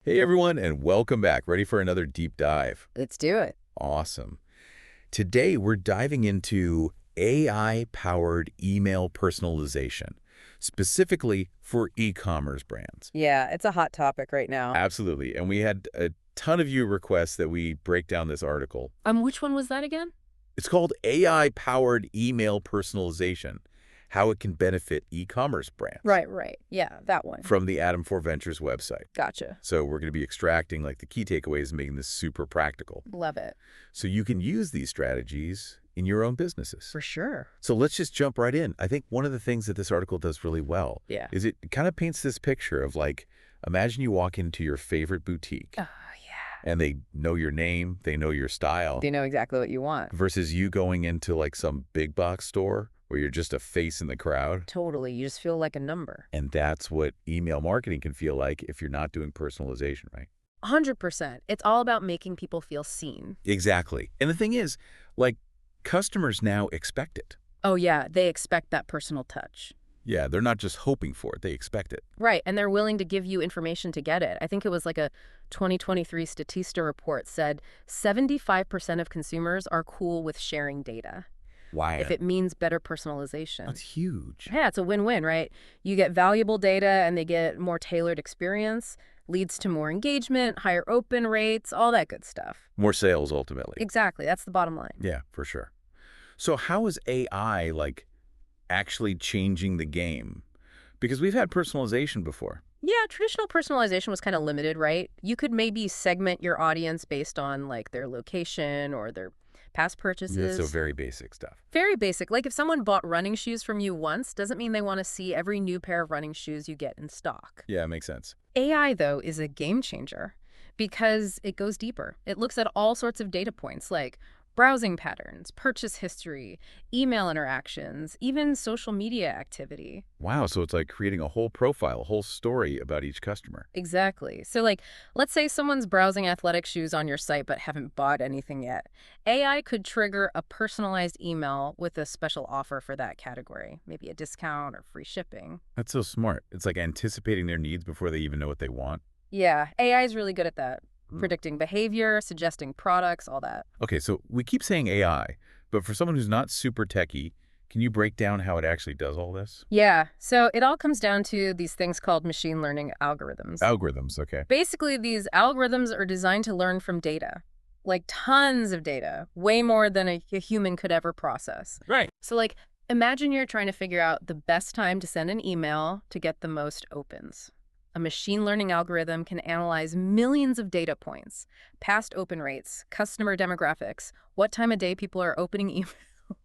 Hey everyone, and welcome back. Ready for another deep dive? Let's do it. Awesome. Today we're diving into AI-powered email personalization, specifically for e-commerce brands. Yeah, it's a hot topic right now. Absolutely. And we had a ton of you requests that we break down this article. Which one was that again? It's called AI-powered email personalization, how it can benefit e-commerce brands. Right. Yeah, that one. From the Adam 4 Ventures website. Gotcha. So we're going to be extracting like the key takeaways and making this super practical. Love it. So you can use these strategies in your own businesses. For sure. So let's just jump right in. I think one of the things that this article does really well is it kind of paints this picture of like, imagine you walk into your favorite boutique. Oh, yeah. And they know your name, they know your style. They know exactly what you want. Versus you going into like some big box store where you're just a face in the crowd. Totally. You just feel like a number. And that's what email marketing can feel like if you're not doing personalization, right? 100%. It's all about making people feel seen. Exactly. And the thing is, like, customers now expect it. Oh, yeah. They expect that personal touch. Yeah, they're not just hoping for it. They expect it. Right. And they're willing to give you information to get it. I think it was like a 2023 Statista report said 75% of consumers are cool with sharing data. Why? If it means better personalization. That's huge. Yeah, it's a win-win, right? You get valuable data and they get more tailored experience, leads to more engagement, higher open rates, all that good stuff. More sales, ultimately. Exactly. That's the bottom line. Yeah, for sure. So how is AI, like, actually changing the game? Because we've had personalization before. Yeah, traditional personalization was kind of limited, right? You could maybe segment your audience based on, like, their location or their past purchases. Yeah, so very basic stuff. Very basic. Like if someone bought running shoes from you once, doesn't mean they want to see every new pair of running shoes you get in stock. Yeah, it makes sense. AI, though, is a game changer because it goes deeper. It looks at all sorts of data points like browsing patterns, purchase history, email interactions, even social media activity. Wow, so it's like creating a whole profile, a whole story about each customer. Exactly. So like, let's say someone's browsing athletic shoes on your site but haven't bought anything yet. AI could trigger a personalized email with a special offer for that category, maybe a discount or free shipping. That's so smart. It's like anticipating their needs before they even know what they want. Yeah, AI is really good at that. Predicting behavior, suggesting products, all that. Okay, so we keep saying AI, but for someone who's not super techie, can you break down how it actually does all this? Yeah, so it all comes down to these things called machine learning algorithms. Algorithms, okay. Basically, these algorithms are designed to learn from data, like tons of data, way more than a human could ever process. Right. So like, imagine you're trying to figure out the best time to send an email to get the most opens. A machine learning algorithm can analyze millions of data points, past open rates, customer demographics, what time of day people are opening emails.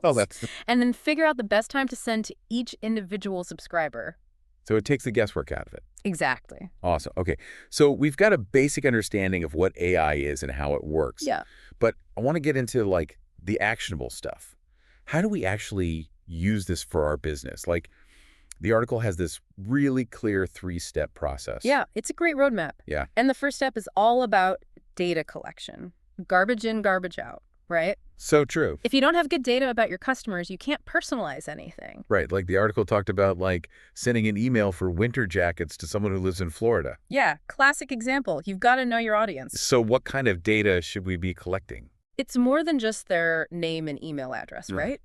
Oh, that's... And then figure out the best time to send to each individual subscriber. So it takes the guesswork out of it. Exactly. Awesome. Okay, so we've got a basic understanding of what AI is and how it works. Yeah. But I want to get into, like, the actionable stuff. How do we actually use this for our business? Like, the article has this really clear 3-step process. Yeah, it's a great roadmap. Yeah. And the first step is all about data collection. Garbage in, garbage out, right? So true. If you don't have good data about your customers, you can't personalize anything. Right, like the article talked about, like, sending an email for winter jackets to someone who lives in Florida. Yeah, classic example. You've got to know your audience. So what kind of data should we be collecting? It's more than just their name and email address, right?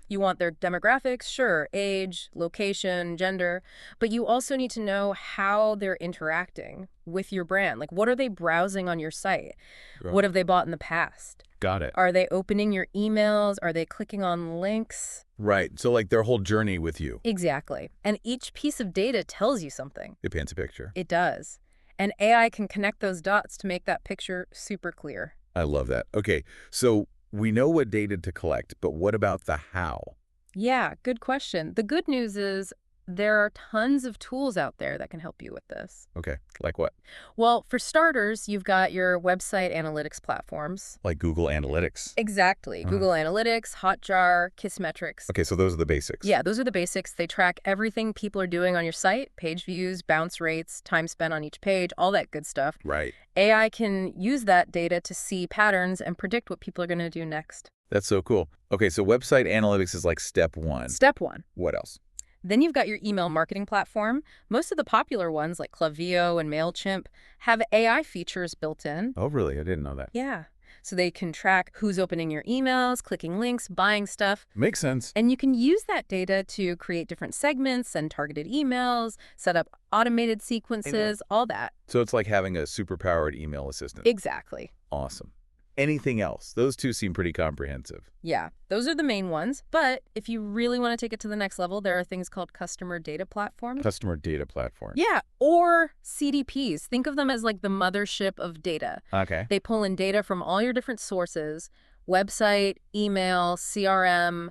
You want their demographics, sure, age, location, gender, but you also need to know how they're interacting with your brand. Like, what are they browsing on your site? Right. What have they bought in the past? Got it. Are they opening your emails? Are they clicking on links? Right, so like their whole journey with you. Exactly. And each piece of data tells you something. It paints a picture. It does. And AI can connect those dots to make that picture super clear. I love that. Okay, so we know what data to collect, but what about the how? Yeah, good question. The good news is there are tons of tools out there that can help you with this. Okay, like what? Well, for starters, you've got your website analytics platforms. Like Google Analytics. Exactly. Google Analytics, Hotjar, Kissmetrics. Okay, so those are the basics. Yeah, those are the basics. They track everything people are doing on your site, page views, bounce rates, time spent on each page, all that good stuff. Right. AI can use that data to see patterns and predict what people are going to do next. That's so cool. Okay, so website analytics is like step 1. Step 1. What else? Then you've got your email marketing platform. Most of the popular ones, like Klaviyo and MailChimp, have AI features built in. Oh, really? I didn't know that. Yeah. So they can track who's opening your emails, clicking links, buying stuff. Makes sense. And you can use that data to create different segments and targeted emails, set up automated sequences, all that. So it's like having a superpowered email assistant. Exactly. Awesome. Anything else? Those two seem pretty comprehensive. Yeah, those are the main ones. But if you really want to take it to the next level, there are things called customer data platforms. Customer data platform. Yeah, or CDPs. Think of them as like the mothership of data. Okay. They pull in data from all your different sources, website, email, CRM,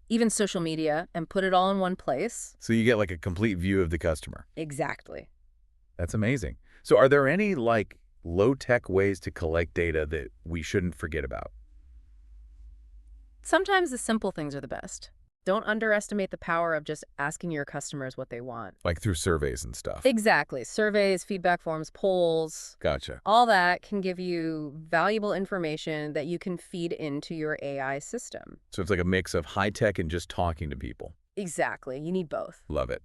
even social media, and put it all in one place. So you get like a complete view of the customer. Exactly. That's amazing. So are there any like low-tech ways to collect data that we shouldn't forget about? Sometimes the simple things are the best. Don't underestimate the power of just asking your customers what they want. Like through surveys and stuff. Exactly. Surveys, feedback forms, polls, Gotcha. all that can give you valuable information that you can feed into your AI system. So it's like a mix of high-tech and just talking to people. Exactly. You need both. Love it.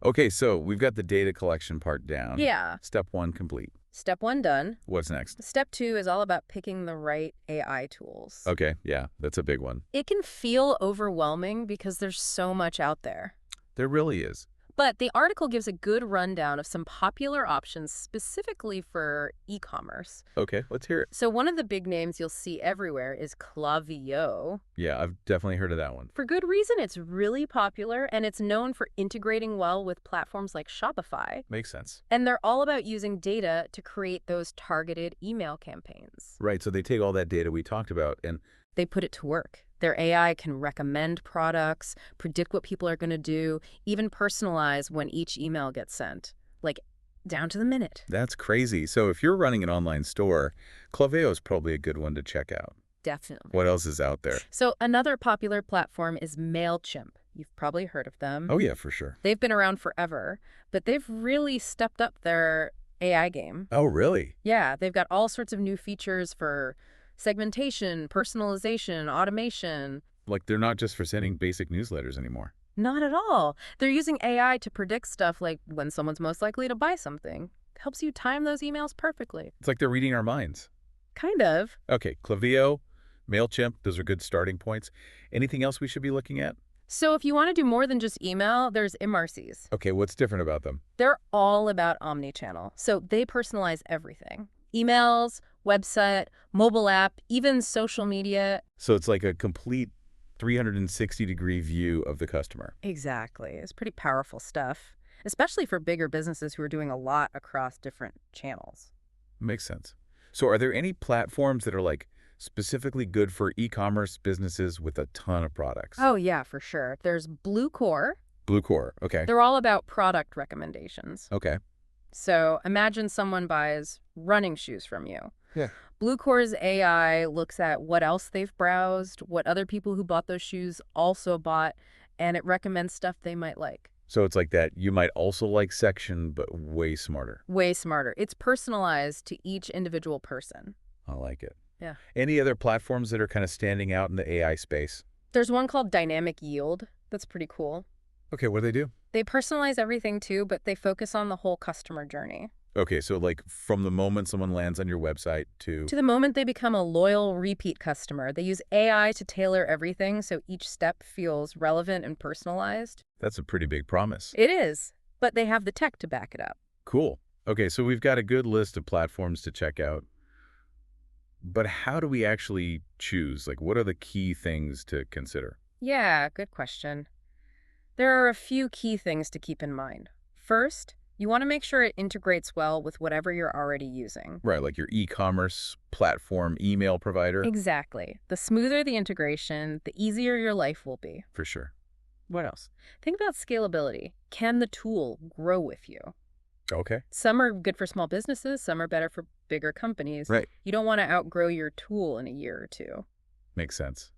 Okay, so we've got the data collection part down. Yeah. Step 1 complete. Step 1 done. What's next? Step 2 is all about picking the right AI tools. Okay, yeah, that's a big one. It can feel overwhelming because there's so much out there. There really is. But the article gives a good rundown of some popular options specifically for e-commerce. Okay, let's hear it. So one of the big names you'll see everywhere is Klaviyo. Yeah, I've definitely heard of that one. For good reason, it's really popular, and it's known for integrating well with platforms like Shopify. Makes sense. And they're all about using data to create those targeted email campaigns. Right, so they take all that data we talked about and They put it to work. Their AI can recommend products, predict what people are going to do, even personalize when each email gets sent, like down to the minute. that's crazy. So if you're running an online store, Klaviyo is probably a good one to check out. Definitely. What else is out there? So another popular platform is MailChimp. You've probably heard of them. Oh, yeah, for sure. They've been around forever, but they've really stepped up their AI game. Oh, really? Yeah, they've got all sorts of new features for segmentation, personalization, automation. Like they're not just for sending basic newsletters anymore. Not at all. They're using AI to predict stuff like when someone's most likely to buy something. Helps you time those emails perfectly. It's like they're reading our minds. Kind of. Okay, Klaviyo, MailChimp, those are good starting points. Anything else we should be looking at? So if you want to do more than just email, there's MRCs. Okay, what's different about them? They're all about omnichannel. So they personalize everything. Emails, website, mobile app, even social media. So it's like a complete 360-degree view of the customer. Exactly. It's pretty powerful stuff, especially for bigger businesses who are doing a lot across different channels. Makes sense. So are there any platforms that are like specifically good for e-commerce businesses with a ton of products? Oh, yeah, for sure. There's Bluecore. Bluecore, okay. They're all about product recommendations. Okay. So imagine someone buys running shoes from you. Yeah. Bluecore's AI looks at what else they've browsed, what other people who bought those shoes also bought, and it recommends stuff they might like. So it's like that you might also like section, but way smarter. Way smarter. It's personalized to each individual person. I like it. Yeah. Any other platforms that are kind of standing out in the AI space? There's one called Dynamic Yield. That's pretty cool. Okay, what do they do? They personalize everything too, but they focus on the whole customer journey. Okay, so like from the moment someone lands on your website to... To the moment they become a loyal repeat customer, they use AI to tailor everything so each step feels relevant and personalized. That's a pretty big promise. It is, but they have the tech to back it up. Cool. Okay, so we've got a good list of platforms to check out. But how do we actually choose? Like, what are the key things to consider? Yeah, good question. There are a few key things to keep in mind. First, you want to make sure it integrates well with whatever you're already using. Right, like your e-commerce platform, email provider. Exactly. The smoother the integration, the easier your life will be. For sure. What else? Think about scalability. Can the tool grow with you? Okay. Some are good for small businesses, some are better for bigger companies. Right. You don't want to outgrow your tool in a year or two. Makes sense.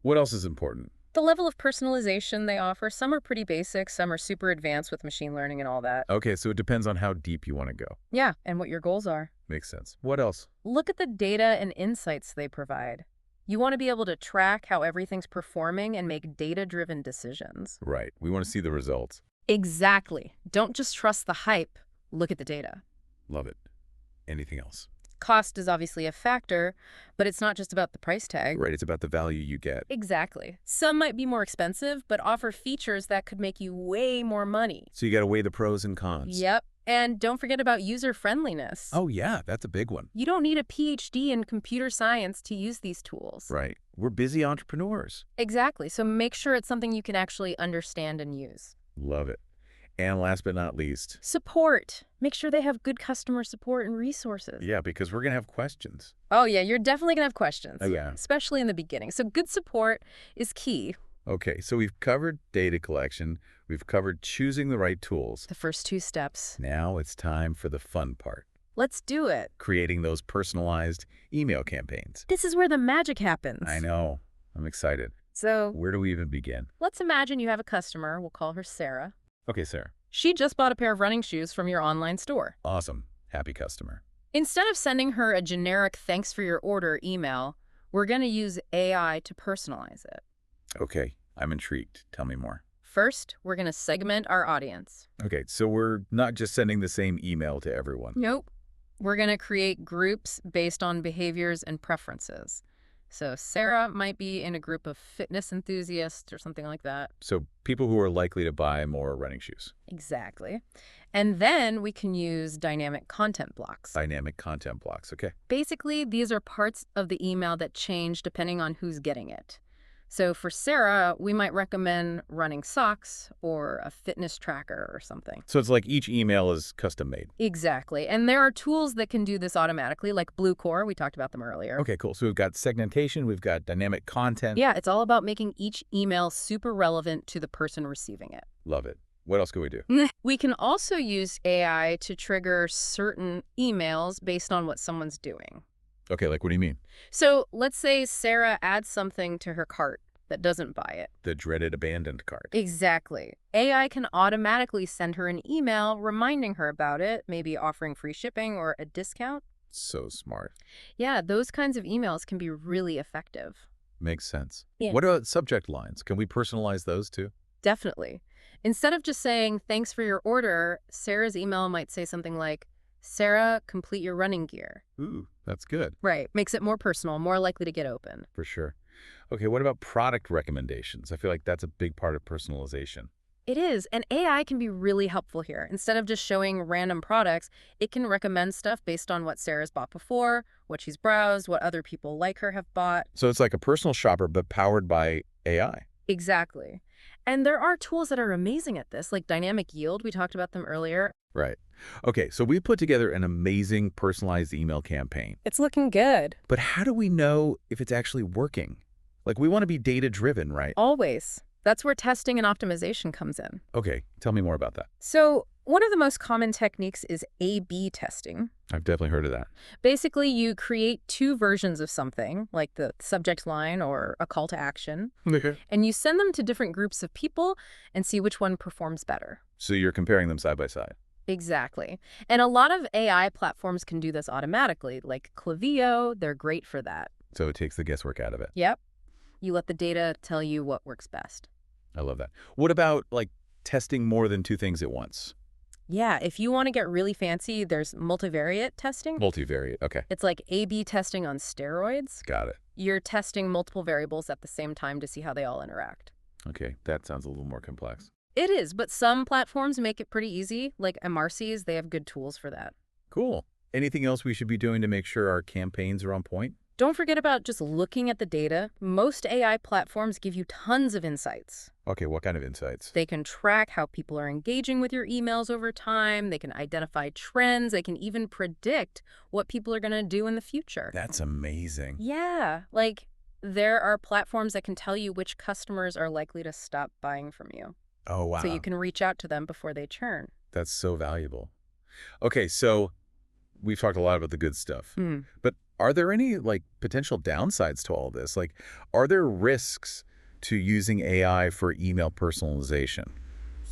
What else is important? The level of personalization they offer, some are pretty basic, some are super advanced with machine learning and all that. Okay, so it depends on how deep you want to go. Yeah, and what your goals are. Makes sense. What else? Look at the data and insights they provide. You want to be able to track how everything's performing and make data-driven decisions. Right. We want to see the results. Exactly. Don't just trust the hype. Look at the data. Love it. Anything else? Cost is obviously a factor, but it's not just about the price tag. Right. It's about the value you get. Exactly. Some might be more expensive, but offer features that could make you way more money. So you got to weigh the pros and cons. Yep. And don't forget about user-friendliness. Oh, yeah. That's a big one. You don't need a PhD in computer science to use these tools. Right. We're busy entrepreneurs. Exactly. So make sure it's something you can actually understand and use. Love it. And last but not least. Support. Make sure they have good customer support and resources. Yeah, because we're going to have questions. Oh, yeah, you're definitely going to have questions. Oh, yeah. Especially in the beginning. So good support is key. Okay, so we've covered data collection. We've covered choosing the right tools. The first 2 steps. Now it's time for the fun part. Let's do it. Creating those personalized email campaigns. This is where the magic happens. I know. I'm excited. So Where do we even begin? let's imagine you have a customer. We'll call her Sarah. Okay, Sarah. She just bought a pair of running shoes from your online store. Awesome. Happy customer. Instead of sending her a generic thanks for your order email, we're going to use AI to personalize it. Okay, I'm intrigued. Tell me more. First, we're going to segment our audience. Okay, so we're not just sending the same email to everyone. Nope. We're going to create groups based on behaviors and preferences. So Sarah might be in a group of fitness enthusiasts or something like that. So people who are likely to buy more running shoes. Exactly. And then we can use dynamic content blocks. Dynamic content blocks. Okay. Basically, these are parts of the email that change depending on who's getting it. So for Sarah, we might recommend running socks or a fitness tracker or something. So it's like each email is custom made. Exactly. And there are tools that can do this automatically, like Bluecore. We talked about them earlier. Okay, cool. So we've got segmentation, we've got dynamic content. Yeah, it's all about making each email super relevant to the person receiving it. Love it. What else can we do? We can also use AI to trigger certain emails based on what someone's doing. Okay, like what do you mean? So let's say Sarah adds something to her cart that doesn't buy it. The dreaded abandoned cart. Exactly. AI can automatically send her an email reminding her about it, maybe offering free shipping or a discount. So smart. Yeah, those kinds of emails can be really effective. Makes sense. Yeah. What about subject lines? Can we personalize those too? Definitely. Instead of just saying, thanks for your order, Sarah's email might say something like, Sarah, complete your running gear. Ooh, that's good. Right. Makes it more personal, more likely to get open. For sure. Okay, what about product recommendations? I feel like that's a big part of personalization. It is, and AI can be really helpful here. Instead of just showing random products, it can recommend stuff based on what Sarah's bought before, what she's browsed, what other people like her have bought. So it's like a personal shopper, but powered by AI. Exactly. And there are tools that are amazing at this, like dynamic yield. We talked about them earlier. Right. Okay, so we put together an amazing personalized email campaign. It's looking good. But how do we know if it's actually working? Like, we want to be data-driven, right? Always. That's where testing and optimization comes in. Okay, tell me more about that. So one of the most common techniques is A/B testing. I've definitely heard of that. Basically, you create 2 versions of something, like the subject line or a call to action, Okay. and you send them to different groups of people and see which one performs better. So you're comparing them side by side. Exactly. And a lot of AI platforms can do this automatically, like Klaviyo. They're great for that. So it takes the guesswork out of it. Yep. You let the data tell you what works best. I love that. What about, like, testing more than 2 things at once? Yeah, if you want to get really fancy, there's multivariate testing. Multivariate. Okay, It's like A/B testing on steroids. got it. You're testing multiple variables at the same time to see how they all interact. Okay, that sounds a little more complex. It is, but some platforms make it pretty easy, like MRCs. They have good tools for that. Cool. Anything else we should be doing to make sure our campaigns are on point? Don't forget about just looking at the data. Most AI platforms give you tons of insights. Okay, what kind of insights? They can track how people are engaging with your emails over time. They can identify trends. They can even predict what people are going to do in the future. That's amazing. Yeah, like there are platforms that can tell you which customers are likely to stop buying from you. Oh, wow. So you can reach out to them before they churn. That's so valuable. Okay, so we've talked a lot about the good stuff. But are there any, like, potential downsides to all this? Like, are there risks to using AI for email personalization?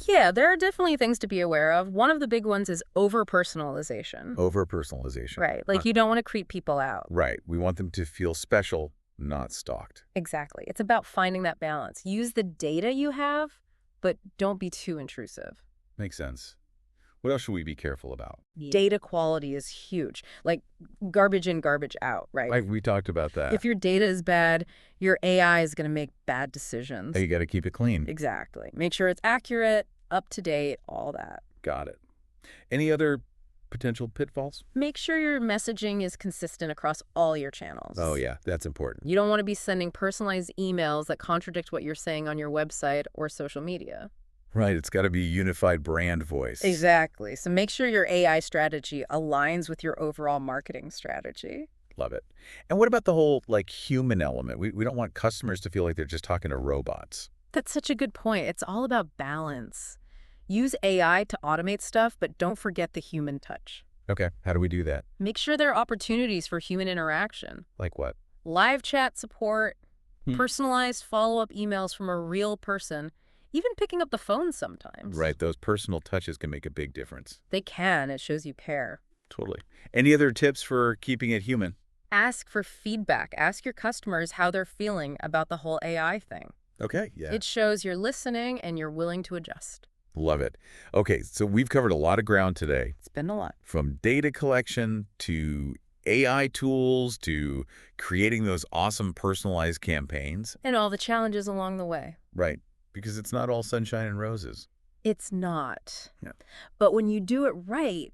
Yeah, there are definitely things to be aware of. One of the big ones is over-personalization. Over-personalization. Right, like you don't want to creep people out. Right. We want them to feel special not stalked. Exactly. It's about finding that balance. Use the data you have, but don't be too intrusive. Makes sense. What else should we be careful about? Data quality is huge. Like garbage in, garbage out, right? Like we talked about that. If your data is bad, your AI is going to make bad Hey, decisions. you got to keep it clean. Exactly. Make sure it's accurate, up to date, all that. Got it. Any other potential pitfalls? Make sure your messaging is consistent across all your channels. Oh, yeah, that's important. You don't want to be sending personalized emails that contradict what you're saying on your website or social media. Right, it's got to be a unified brand voice. Exactly. So make sure your AI strategy aligns with your overall marketing strategy. Love it. And what about the whole, like, human element? We don't want customers to feel like they're just talking to robots. That's such a good point. It's all about balance. Use AI to automate stuff, but don't forget the human touch. Okay, how do we do that? Make sure there are opportunities for human interaction. Like what? Live chat support, Hmm. personalized follow-up emails from a real person, even picking up the phone sometimes. Right, those personal touches can make a big difference. They can. It shows you care. Totally. Any other tips for keeping it human? Ask for feedback. Ask your customers how they're feeling about the whole AI thing. Okay, yeah. It shows you're listening and you're willing to adjust. Love it. Okay, so we've covered a lot of ground today, It's been a lot. from data collection to AI tools to creating those awesome personalized campaigns. And all the challenges along the way. Right, because it's not all sunshine and roses. It's not. Yeah. But when you do it right,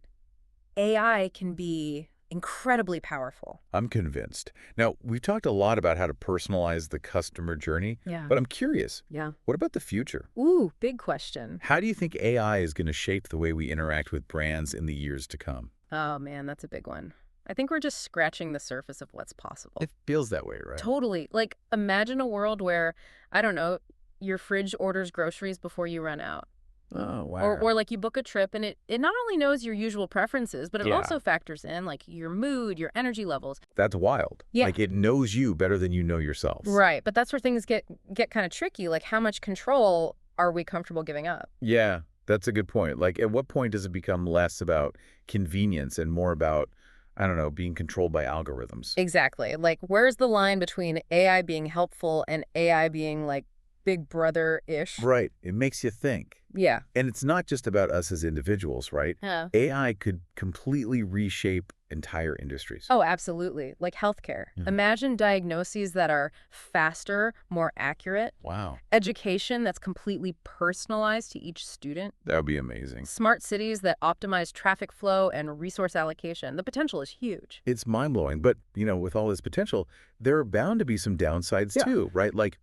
AI can be incredibly powerful. I'm convinced. Now, we've talked a lot about how to personalize the customer journey, Yeah. but I'm curious, Yeah. what about the future? Ooh, big question. How do you think AI is going to shape the way we interact with brands in the years to come? Oh, man, that's a big one. I think we're just scratching the surface of what's possible. It feels that way, right? Totally. Like, imagine a world where, I don't know, your fridge orders groceries before you run out. Oh, wow. Or like you book a trip and it not only knows your usual preferences, but it Yeah. also factors in like your mood, your energy levels. That's wild. Yeah. Like it knows you better than you know yourself. Right. But that's where things get kind of tricky. Like how much control are we comfortable giving up? Yeah, that's a good point. Like at what point does it become less about convenience and more about, I don't know, being controlled by algorithms? Exactly. Like where's the line between AI being helpful and AI being like Big Brother-ish? Right. It makes you think. Yeah. And it's not just about us as individuals, right? Yeah. AI could completely reshape entire industries. Oh, absolutely. Like healthcare. Yeah. Imagine diagnoses that are faster, more accurate. Wow. Education that's completely personalized to each student. That would be amazing. Smart cities that optimize traffic flow and resource allocation. The potential is huge. It's mind-blowing. But, you know, with all this potential, there are bound to be some downsides Yeah. too, right? Like,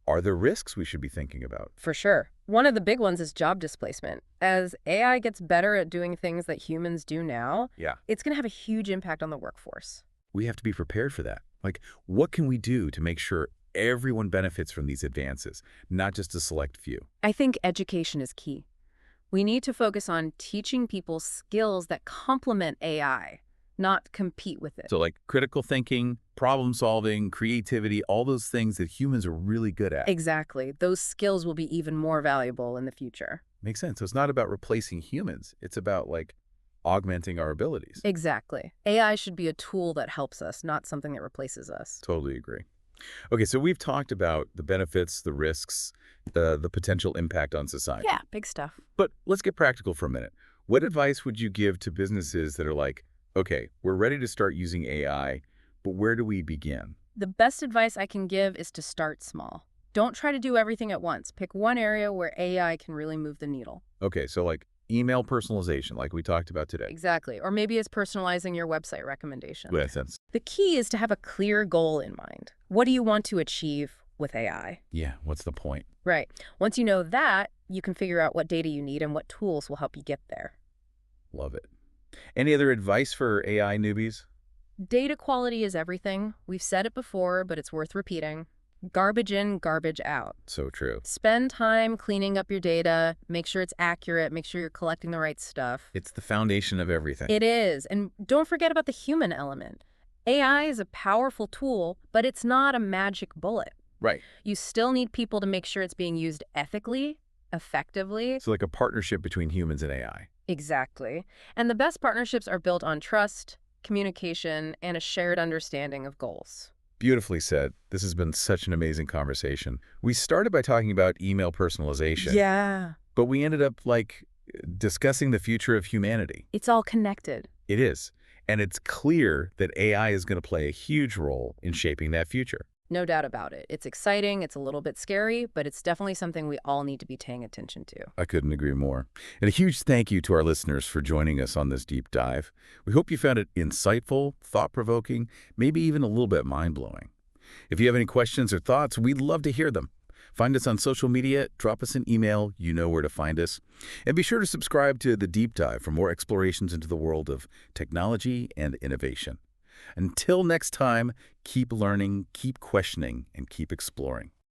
are there risks we should be thinking about? For sure. One of the big ones is job displacement. As AI gets better at doing things that humans do now, Yeah. it's going to have a huge impact on the workforce. We have to be prepared for that. Like, what can we do to make sure everyone benefits from these advances, not just a select few? I think education is key. We need to focus on teaching people skills that complement AI, not compete with it. So like critical thinking, problem solving, creativity, all those things that humans are really good at. Exactly. Those skills will be even more valuable in the future. Makes sense. So it's not about replacing humans. It's about like augmenting our abilities. Exactly. AI should be a tool that helps us, not something that replaces us. Totally agree. Okay, so we've talked about the benefits, the risks, the potential impact on society. Yeah, big stuff. But let's get practical for a minute. What advice would you give to businesses that are like, okay, we're ready to start using AI, but where do we begin? The best advice I can give is to start small. Don't try to do everything at once. Pick one area where AI can really move the needle. Okay, so like email personalization, like we talked about today. Exactly. Or maybe it's personalizing your website recommendations. That sense. The key is to have a clear goal in mind. What do you want to achieve with AI? Yeah, what's the point? Right. Once you know that, you can figure out what data you need and what tools will help you get there. Love it. Any other advice for AI newbies? Data quality is everything. We've said it before, but it's worth repeating. Garbage in, garbage out. So true. Spend time cleaning up your data, make sure it's accurate, make sure you're collecting the right stuff. It's the foundation of everything. It is. And don't forget about the human element. AI is a powerful tool, but it's not a magic bullet. Right. You still need people to make sure it's being used ethically, effectively. So like a partnership between humans and AI. Exactly. And the best partnerships are built on trust, communication, and a shared understanding of goals. Beautifully said. This has been such an amazing conversation. We started by talking about email personalization, Yeah. but we ended up, discussing the future of humanity. It's all connected. It is. And it's clear that AI is going to play a huge role in shaping that future. No doubt about it. It's exciting, it's a little bit scary, but it's definitely something we all need to be paying attention to. I couldn't agree more. And a huge thank you to our listeners for joining us on this deep dive. We hope you found it insightful, thought-provoking, maybe even a little bit mind-blowing. If you have any questions or thoughts, we'd love to hear them. Find us on social media, drop us an email, you know where to find us. And be sure to subscribe to The Deep Dive for more explorations into the world of technology and innovation. Until next time, keep learning, keep questioning, and keep exploring.